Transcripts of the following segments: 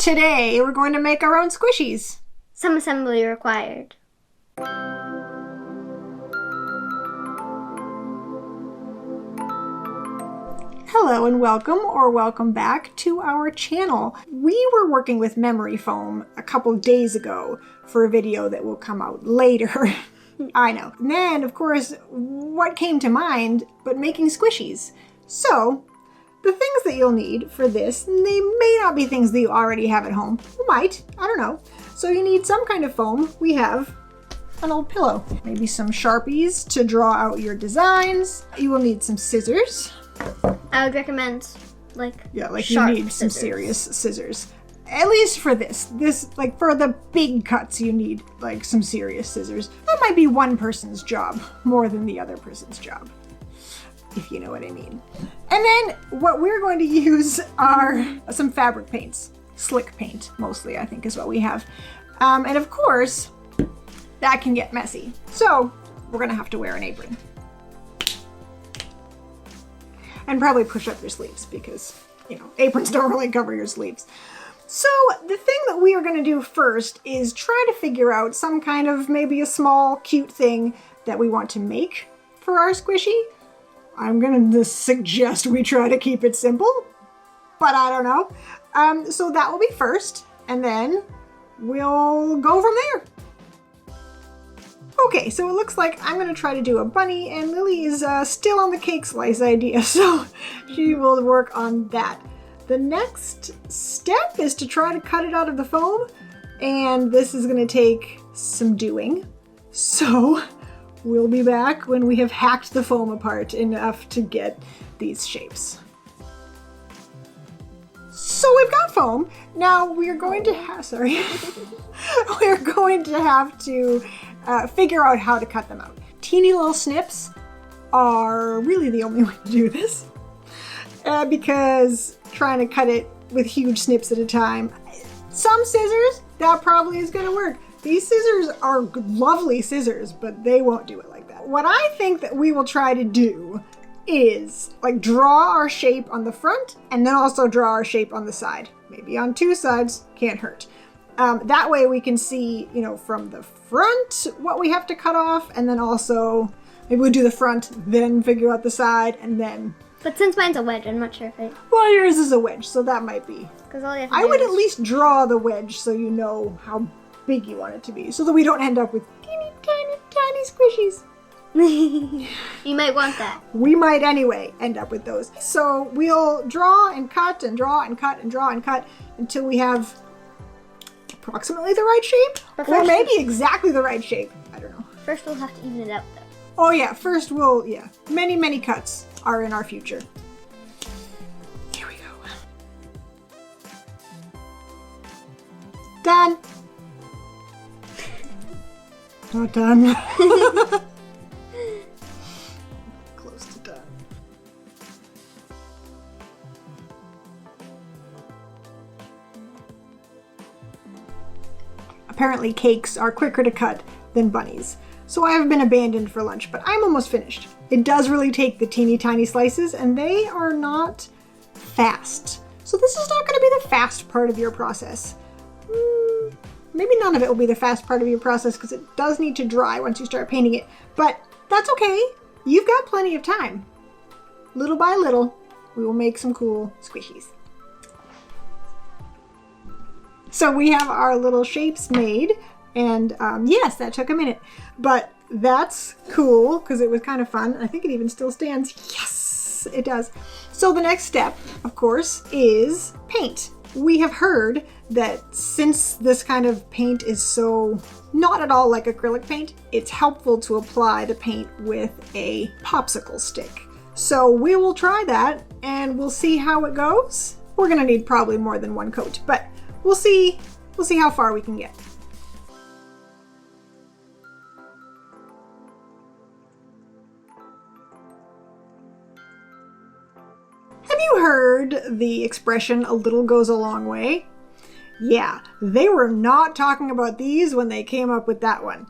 Today we're going to make our own squishies. Some assembly required. Hello and welcome back to our channel. We were working with memory foam a couple days ago for a video that will come out later. I know. And then, of course, what came to mind but making squishies. So, the things that you'll need for this, they may not be things that you already have at home. You might, I don't know. So you need some kind of foam. We have an old pillow. Maybe some Sharpies to draw out your designs. You will need some scissors. I would recommend you need scissors. some serious scissors. At least for this, like for the big cuts, you need like some serious scissors. That might be one person's job more than the other person's job, if you know what I mean. And then what we're going to use are some fabric paints. Slick paint, mostly, I think is what we have. And of course, that can get messy. So we're gonna have to wear an apron. And probably push up your sleeves because, aprons don't really cover your sleeves. So the thing that we are gonna do first is try to figure out some kind of maybe a small, cute thing that we want to make for our squishy. I'm gonna suggest we try to keep it simple, but I don't know. So that will be first, and then we'll go from there. Okay, so it looks like I'm gonna try to do a bunny, and Lily is still on the cake slice idea, so she will work on that. The next step is to try to cut it out of the foam, and this is gonna take some doing. So we'll be back when we have hacked the foam apart enough to get these shapes. So we've got foam. Now we're going to have, we're going to have to figure out how to cut them out. Teeny little snips are really the only way to do this because trying to cut it with huge snips at a time. Some scissors, that probably is going to work. These scissors are lovely scissors, but they won't do it like that. What I think that we will try to do is like draw our shape on the front and then also draw our shape on the side. Maybe on two sides, can't hurt. That way we can see, from the front what we have to cut off, and then also maybe we'll do the front, then figure out the side, and then... But since mine's a wedge, I'm not sure if it... Well, yours is a wedge, so that might be... Because all you have to I do would is... at least draw the wedge so you know how big you want it to be, so that we don't end up with teeny, tiny squishies. You might want that. We might anyway end up with those. So we'll draw and cut and draw and cut and draw and cut until we have approximately the right shape, or maybe exactly the right shape. I don't know. First we'll have to even it out though. Oh yeah, first many cuts are in our future. Here we go. Done. Not done. Close to done. Apparently cakes are quicker to cut than bunnies, so I have been abandoned for lunch, but I'm almost finished. It does really take the teeny tiny slices, and they are not fast. So this is not going to be the fast part of your process. Maybe none of it will be the fast part of your process because it does need to dry once you start painting it, but that's okay. You've got plenty of time. Little by little, we will make some cool squishies. So we have our little shapes made, and yes, that took a minute, but that's cool because it was kind of fun. I think it even still stands. Yes, it does. So the next step, of course, is paint. We have heard that since this kind of paint is so not at all like acrylic paint, it's helpful to apply the paint with a popsicle stick. So we will try that and we'll see how it goes. We're gonna need probably more than one coat, but we'll see how far we can get. Have you heard the expression, a little goes a long way? Yeah, they were not talking about these when they came up with that one.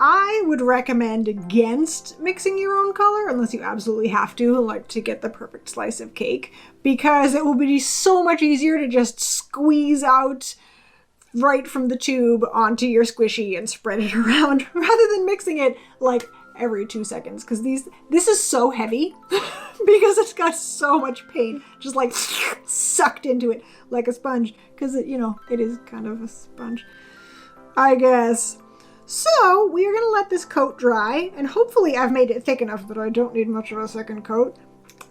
I would recommend against mixing your own color unless you absolutely have to, like to get the perfect slice of cake, because it will be so much easier to just squeeze out right from the tube onto your squishy and spread it around rather than mixing it like every 2 seconds, because this is so heavy because it's got so much paint just like sucked into it like a sponge, because it, you know, it is kind of a sponge, I guess. So we are going to let this coat dry, and hopefully I've made it thick enough that I don't need much of a second coat.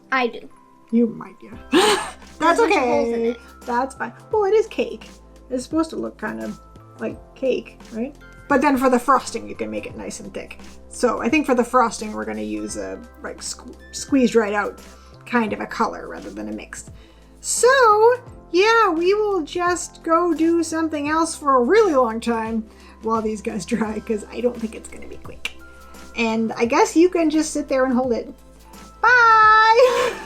I do. You might, yeah. That's okay. That's fine. Well, it is cake. It's supposed to look kind of like cake, right? But then for the frosting, you can make it nice and thick. So I think for the frosting, we're going to use a like squeezed right out kind of a color rather than a mixed. So yeah, we will just go do something else for a really long time while these guys dry, because I don't think it's going to be quick. And I guess you can just sit there and hold it. Bye!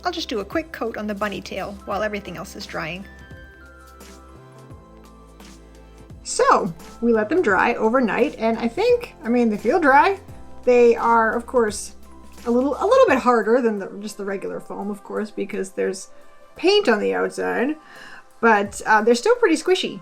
I'll just do a quick coat on the bunny tail while everything else is drying. So we let them dry overnight, and I mean, they feel dry. They are, of course, a little bit harder than just the regular foam, of course, because there's paint on the outside, but they're still pretty squishy.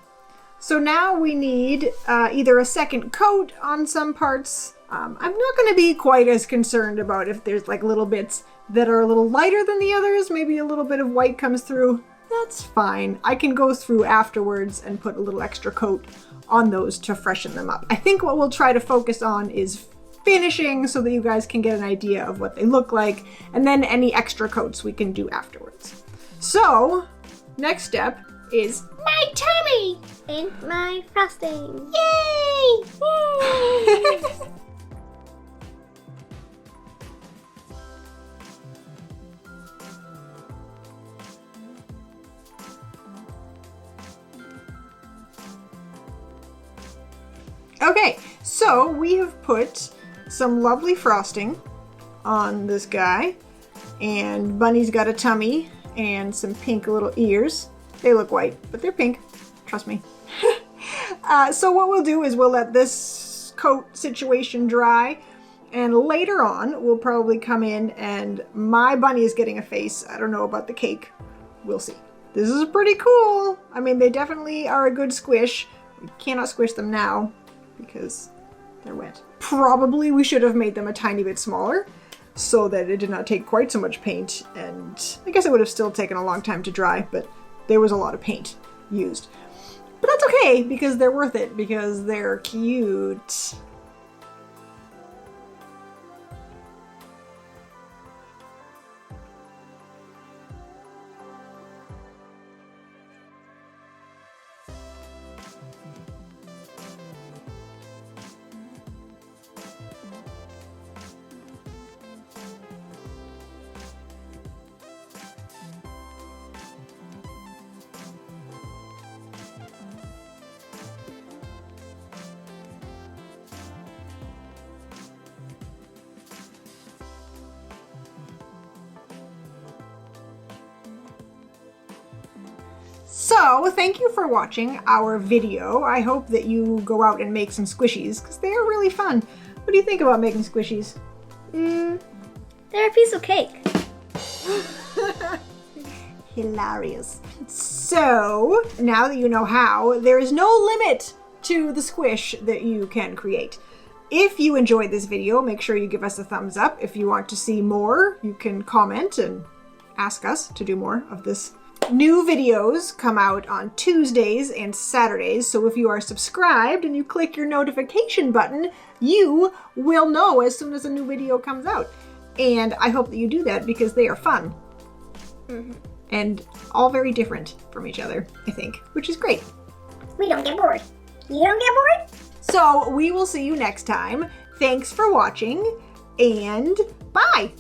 So now we need either a second coat on some parts. I'm not going to be quite as concerned about if there's like little bits that are a little lighter than the others. Maybe a little bit of white comes through. That's fine. I can go through afterwards and put a little extra coat on those to freshen them up. I think what we'll try to focus on is finishing so that you guys can get an idea of what they look like, and then any extra coats we can do afterwards. So, next step is my tummy! And my frosting. Yay! Yay! Okay, so we have put some lovely frosting on this guy, and Bunny's got a tummy and some pink little ears. They look white, but they're pink, trust me. So what we'll do is we'll let this coat situation dry, and later on we'll probably come in and my bunny is getting a face. I don't know about the cake. We'll see. This is pretty cool. I mean, they definitely are a good squish. We cannot squish them now because they're wet. Probably we should have made them a tiny bit smaller so that it did not take quite so much paint, and I guess it would have still taken a long time to dry, but there was a lot of paint used. But that's okay, because they're worth it, because they're cute. So, thank you for watching our video. I hope that you go out and make some squishies, because they are really fun. What do you think about making squishies? They're a piece of cake. Hilarious. So, now that you know how, there is no limit to the squish that you can create. If you enjoyed this video, make sure you give us a thumbs up. If you want to see more, you can comment and ask us to do more of this. New videos come out on Tuesdays and Saturdays, so if you are subscribed and you click your notification button, you will know as soon as a new video comes out. And I hope that you do that because they are fun. And all very different from each other, I think, which is great. We don't get bored. You don't get bored? So we will see you next time. Thanks for watching, and bye!